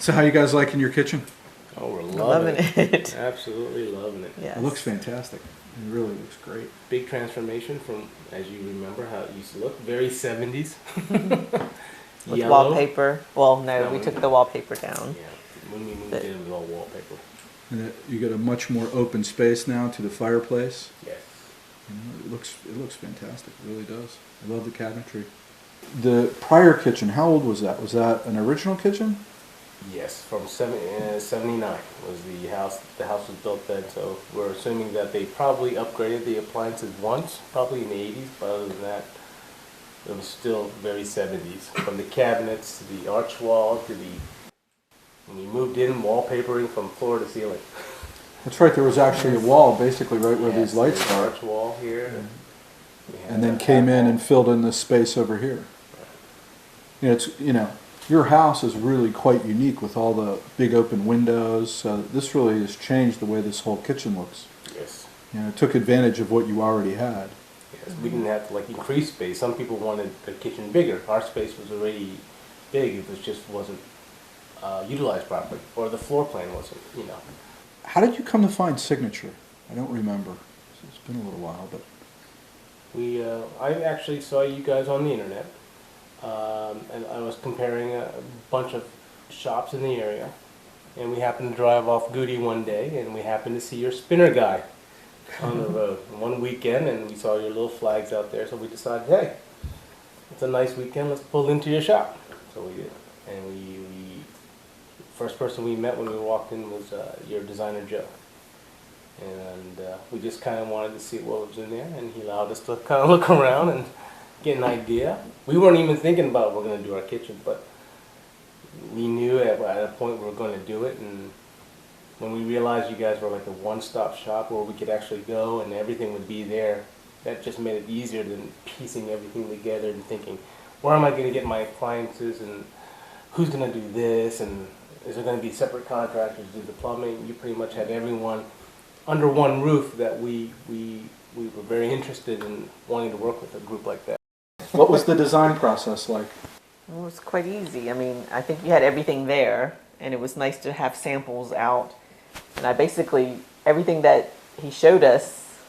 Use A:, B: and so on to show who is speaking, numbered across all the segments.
A: So how you guys liking your kitchen?
B: Oh, we're loving
C: it.
B: Absolutely loving it.
C: Yes.
A: It looks fantastic. It really looks great.
B: Big transformation from, as you remember, how it used to look. Very 70s.
C: With
B: Yellow.
C: wallpaper. Well, no, we took the wallpaper down.
B: Yeah, when we moved in, it was all wallpaper.
A: And you get a much more open space now to the fireplace.
B: Yes.
A: You know, it looks fantastic. It really does. I love the cabinetry. The prior kitchen, how old was that? Was that an original kitchen?
B: Yes, from 79 was the house. The house was built then, so we're assuming that they probably upgraded the appliances once, probably in the 80s, but other than that, it was still very 70s. From the cabinets to the arch wall to the, when we moved in, wallpapering from floor to ceiling.
A: That's right, there was actually a wall basically right where these lights
B: there's an
A: are.
B: arch wall here.
A: And then came in and filled in this space over here. You know, your house is really quite unique with all the big open windows. So this really has changed the way this whole kitchen looks.
B: Yes.
A: You know, it took advantage of what you already had.
B: Yes, we didn't have to like increase space. Some people wanted their kitchen bigger. Our space was already big. It just wasn't utilized properly, or the floor plan wasn't. You know.
A: How did you come to find Signature? I don't remember. It's been a little while, but
B: I actually saw you guys on the internet, and I was comparing a bunch of shops in the area, and we happened to drive off Goody one day, and we happened to see your spinner guy on the road one weekend, and we saw your little flags out there, so we decided, hey, it's a nice weekend, let's pull into your shop. So we did, and we first person we met when we walked in was your designer Joe. And we just kind of wanted to see what was in there, and he allowed us to kind of look around and get an idea. We weren't even thinking about we're going to do our kitchen, but we knew at a point we were going to do it, and when we realized you guys were like a one-stop shop where we could actually go and everything would be there, that just made it easier than piecing everything together and thinking, where am I going to get my appliances, and who's going to do this, and is there going to be separate contractors do the plumbing? You pretty much had everyone under one roof that we were very interested in wanting to work with a group like that.
A: what was the design process like?
C: It was quite easy. I mean, I think you had everything there, and it was nice to have samples out. And I basically, everything that he showed us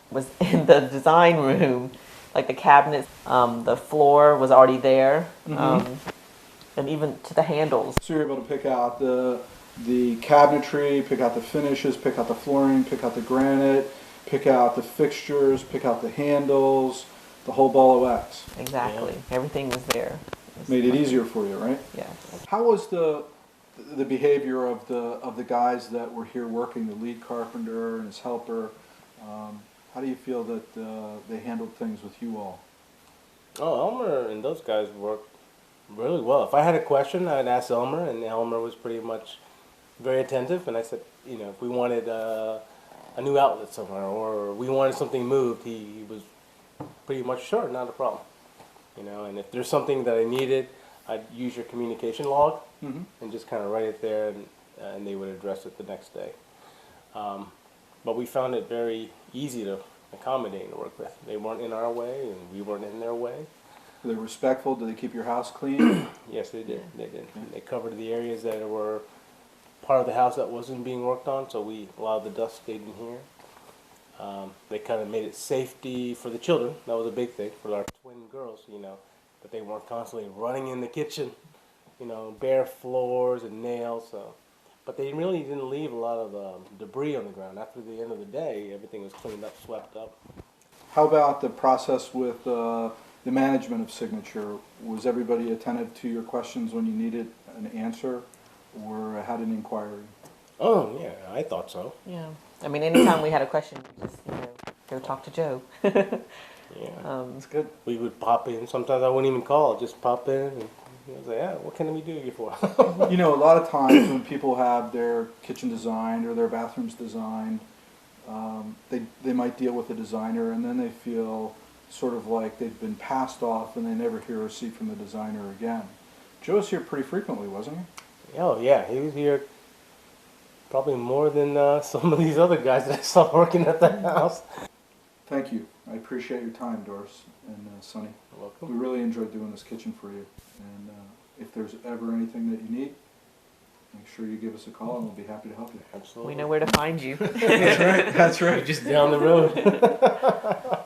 C: was in the design room, like the cabinets, the floor was already there, and even to the handles.
A: So you're able to pick out the cabinetry, pick out the finishes, pick out the flooring, pick out the granite, pick out the fixtures, pick out the handles, the whole ball of wax.
C: Exactly. Yeah. Everything was there.
A: Made it easier for you, right?
C: Yeah.
A: How was the behavior of the guys that were here working, the lead carpenter and his helper? How do you feel that they handled things with you all?
B: Oh, Elmer and those guys worked really well. If I had a question, I'd ask Elmer, and Elmer was pretty much very attentive. And I said, you know, if we wanted a new outlet somewhere, or we wanted something moved, he was pretty much sure, not a problem. You know, and if there's something that I needed, I'd use your communication log and just kind of write it there, and they would address it the next day. But we found it very easy to accommodate and to work with. They weren't in our way, and we weren't in their way.
A: Were they respectful? Did they keep your house clean?
B: Yes, they did. They did. They covered the areas that were part of the house that wasn't being worked on, so a lot of the dust stayed in here. They kind of made it safety for the children. That was a big thing for our twin girls, you know, that they weren't constantly running in the kitchen, you know, bare floors and nails. So, but they really didn't leave a lot of debris on the ground. After the end of the day, everything was cleaned up, swept up.
A: How about the process with the management of Signature? Was everybody attentive to your questions when you needed an answer, or had an inquiry?
B: Oh, yeah, I thought so.
C: Yeah. I mean, anytime we had a question, we just, go talk to Joe.
B: Yeah.
A: That's good.
B: We would pop in. Sometimes I wouldn't even call. Just pop in and I was like, yeah, what can we do you for?
A: You know, a lot of times when people have their kitchen designed or their bathrooms designed, they might deal with a designer, and then they feel sort of like they've been passed off and they never hear or see from the designer again. Joe's here pretty frequently, wasn't he?
B: Oh, yeah. He was here probably more than some of these other guys that I saw working at the house.
A: Thank you. I appreciate your time, Doris and Sonny.
B: You're welcome.
A: We really enjoyed doing this kitchen for you. And if there's ever anything that you need, sure you give us a call and we'll be happy to help you.
B: Absolutely.
C: We know where to find you.
A: That's right. That's
B: You're
A: right.
B: just down the road.